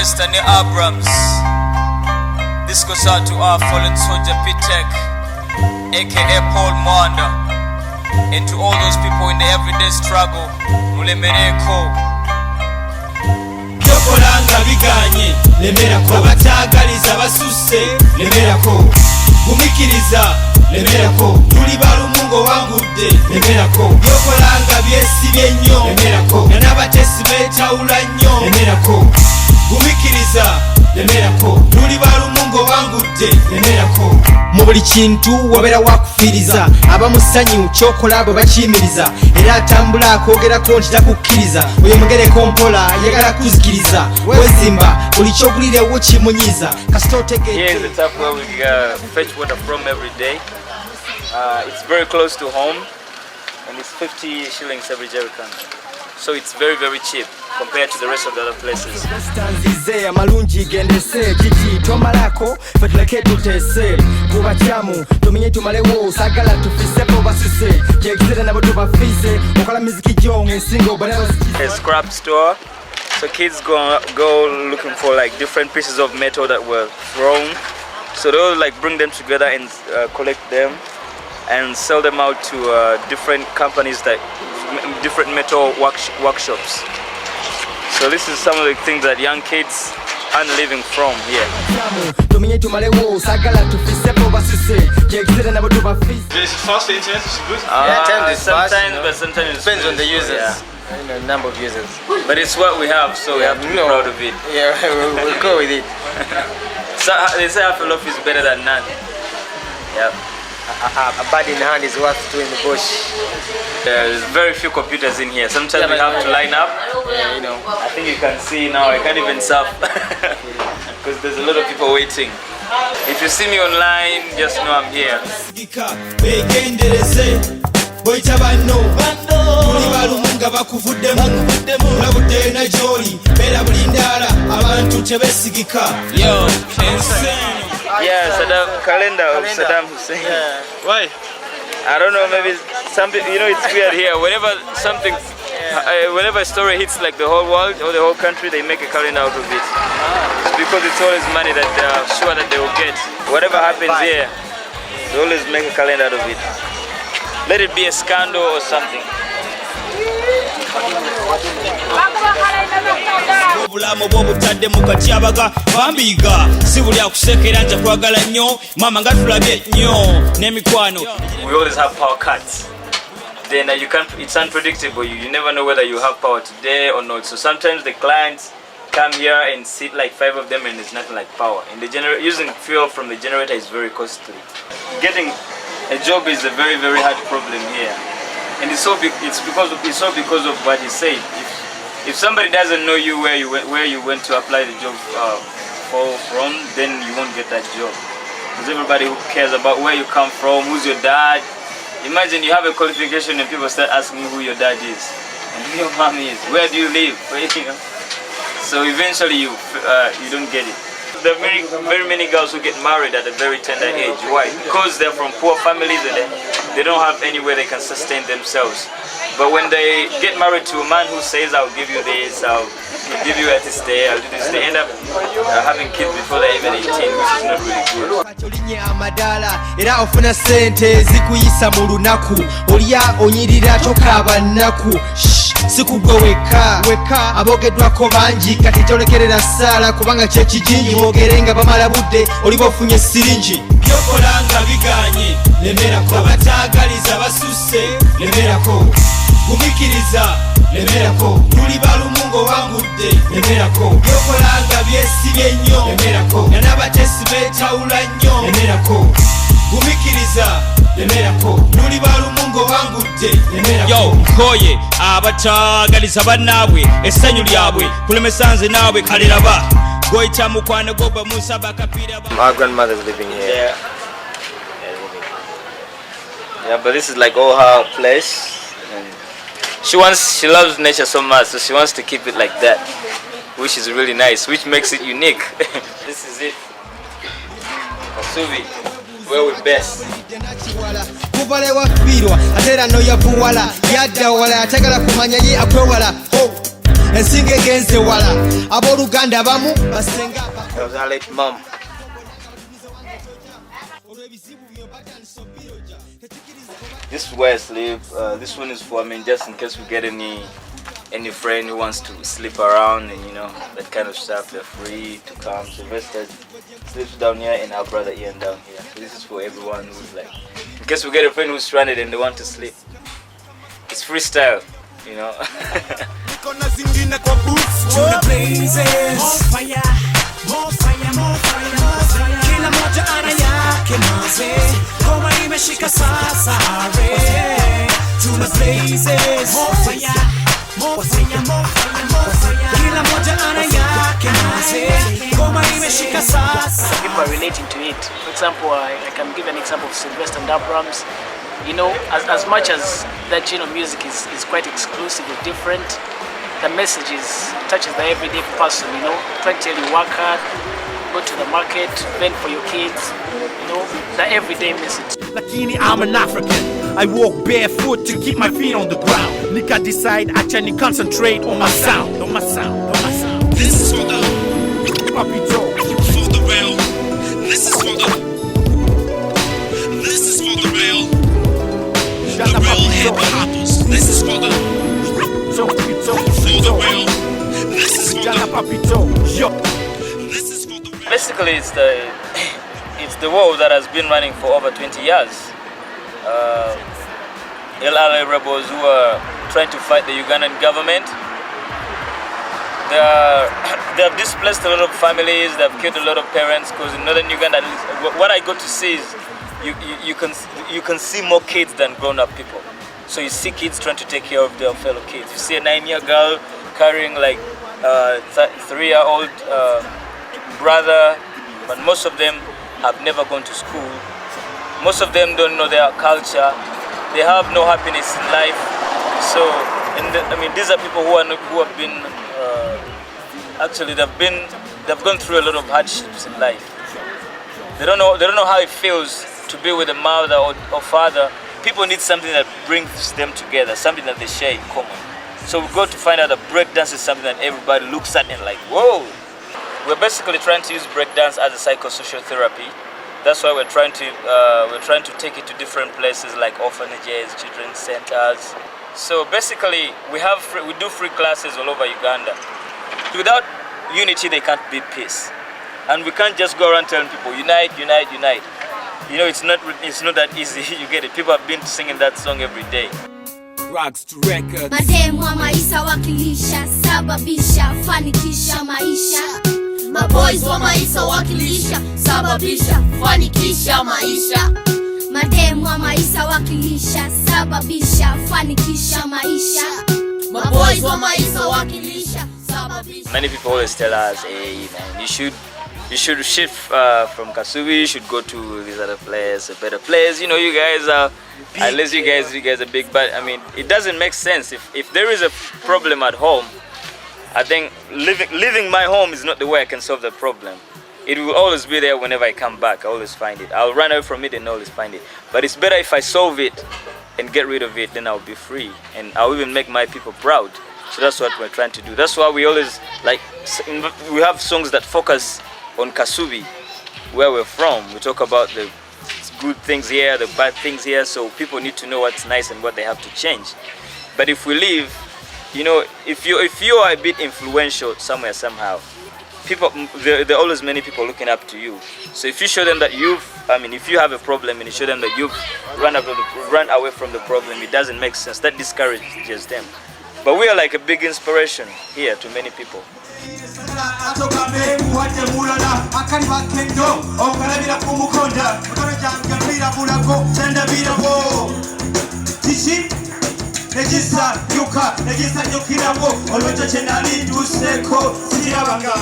Sylvester Abramz. This goes out to our fallen soldier Pitek, aka Paul Mwanda, and to all those people in the everyday struggle. Mulemereko. Yokolanga biganye, lemerako. Abatagaliza basuse, lemerako. Gumikiriza, lemerako. Tuli balumungo wangudde, lemerako. Yokolanga byesibye nnyo, lemerako. N'abatesi beetawula nnyo, lemerako. Gumikiriza, lemerako. Tuli balumungo wangudde, lemerako. Mu buli kintu wabeera wakufiriza, abamusanyu kyokola abo bakiyimiriza, era atambula akwogerako nti takukkiriza, oyo mugereko mpola yagala kuzikiriza, wezimba buli kyogulirewo kimunyiza kasita otegedde. Here is the tap where we fetch water from every day. It's very close to home and it's 50 shillings every jerrycan. So it's very, very cheap compared to the rest of the other places. Amalungi gendese jiji tomalako fetuleke tutese kubachamu tumenye tumalewo sagala tufise po basise jekizera nabo tubafise okala miziki jonge single banana. A scrap store, so kids go looking for like different pieces of metal that were thrown, so they'll like bring them together and collect them and sell them out to different companies, that different metal workshops. So this is some of the things that young kids are living from here. Is it fast, the internet? Is it good? Sometimes, but sometimes it depends on the users. Yeah. You know, number of users. But it's what we have, so we have to be proud of it. Yeah, we'll go with it. So they say half a loaf is better than none. Yeah. A bird in the hand is worth two in the bush. There's very few computers in here. Sometimes we have to line up. Yeah, you know. I think you can see now, I can't even surf because there's a lot of people waiting. If you see me online, just know I'm here. Yo, insane. Yeah, Saddam, calendar of Saddam Hussein. Yeah. Why? I don't know, maybe something, you know, it's weird here. Whenever something, whenever a story hits like the whole world or the whole country, they make a calendar out of it. It's because it's always money that they are sure that they will get. Whatever happens here, they always make a calendar out of it. Let it be a scandal or something. Obulamu bw'obutadde mu katyabaga bambiga si buli akusekera nja kwagala nnyo mama nga tulabye nnyo n'emikwano. We always have power cuts. Then you can't, it's unpredictable. You never know whether you have power today or not. So sometimes the clients come here and sit like 5 of them and there's nothing like power. And the using fuel from the generator is very costly. Getting a job is a very, very hard problem here. And it's because of what he said. If somebody doesn't know you where you went to apply the job from, then you won't get that job. Because everybody who cares about where you come from, who's your dad. Imagine you have a qualification and people start asking you who your dad is and who your mom is. Where do you live? So eventually you don't get it. There are very many girls who get married at a very tender age. Why? Because they're from poor families and they don't have anywhere they can sustain themselves. But when they get married to a man who says, I'll give you this, I'll give you where to stay, I'll do this, they end up having kids before they're even 18, which is not really good. Era ofuna sente zikuyisa mu lunaku olya onyirira tokaaba nnaku sikugwe weka abogeddwako bangi kati tolekerera ssaala kubanga kyekijinji boogere nga bamala budde oliba ofunye siringi byokolanga biganye lemerako abataagaliza basusse lemerako gumikiriza lemerako tuli balumungo wangudde lemerako byokolanga byesibye nnyo lemerako n'abatesi beetawula nnyo lemerako gumikiriza lemerako tuli balumungo wangudde lemerako. Yo nkoye abataagaliza bannaabwe essanyu lyabwe kulemesa nze naabwe kaliraba goyita mukwano goba musaba kapira. Our grandmother's living here. Yeah, but this is like all her place. And she loves nature so much, so she wants to keep it like that, which is really nice, which makes it unique. This is it. Kasubi, where we best. Kubale wafirwa atera no yavuwala yadda wala atagala kumanya ye akwewala ensinga egenze wala abooluganda abamu basenga. I like mom. This is where I sleep. This one is for, just in case we get any friend who wants to sleep around and that kind of stuff. They're free to come. Sylvester sleeps down here and our brother Ian down here. So this is for everyone who's like, in case we get a friend who's stranded and they want to sleep. It's freestyle, People are relating to it. For example, I can give an example of Sylvester Abramz. As much as that music is quite exclusive or different, the message touches the everyday person. Trying to tell you work hard, go to the market, fend for your kids. The everyday message. Lakini I'm an African. I walk barefoot to keep my feet on the ground. Nika decide actually concentrate on my sound. This is for the Papi Joe. For the real. This is for the real. The real hip hoppers. This is for the real. This is for the This is for the real. Basically, it's the war that has been running for over 20 years. LRA rebels who are trying to fight the Ugandan government. They have displaced a lot of families. They have killed a lot of parents because in northern Uganda, what I got to see is you can see more kids than grown-up people. So you see kids trying to take care of their fellow kids. You see a 9-year girl carrying like a 3-year-old brother, but most of them have never gone to school. Most of them don't know their culture. They have no happiness in life. So, these are people who have been they've gone through a lot of hardships in life. They don't know how it feels to be with a mother or father. People need something that brings them together, something that they share in common. So we go to find out that breakdance is something that everybody looks at and like, whoa. We're basically trying to use breakdance as a psychosocial therapy. That's why we're trying to take it to different places like orphanages, children's centers. So basically, we do free classes all over Uganda. Without unity, there can't be peace, and we can't just go around telling people unite, unite, unite. It's not that easy. You get it. People have been singing that song every day. Drugs to records. Mademu maisha wakilisha, sababisha, fanikisha maisha. Maboys wa maisha wakilisha, sababisha, fanikisha maisha. Mademu wa maisha wakilisha, sababisha, fanikisha maisha. Maboys wa maisha wakilisha, sababisha. Many people always tell us, hey man, you should shift from Kasubi, you should go to this other place, a better place. You guys are, unless you guys are big, but it doesn't make sense. If there is a problem at home, I think leaving my home is not the way I can solve the problem. It will always be there whenever I come back. I always find it. I'll run away from it and always find it. But it's better if I solve it and get rid of it, then I'll be free. And I'll even make my people proud. So that's what we're trying to do. That's why we always, we have songs that focus on Kasubi, where we're from. We talk about the good things here, the bad things here, so people need to know what's nice and what they have to change. But if we leave, if you are a bit influential somewhere, somehow, there are always many people looking up to you. So if you show them that if you have a problem and you show them that you've run away from the problem, it doesn't make sense. That discourages them. But we are like a big inspiration here to many people. Negisa yuka negisa nyokirabo olwecho chenali duseko sirabanga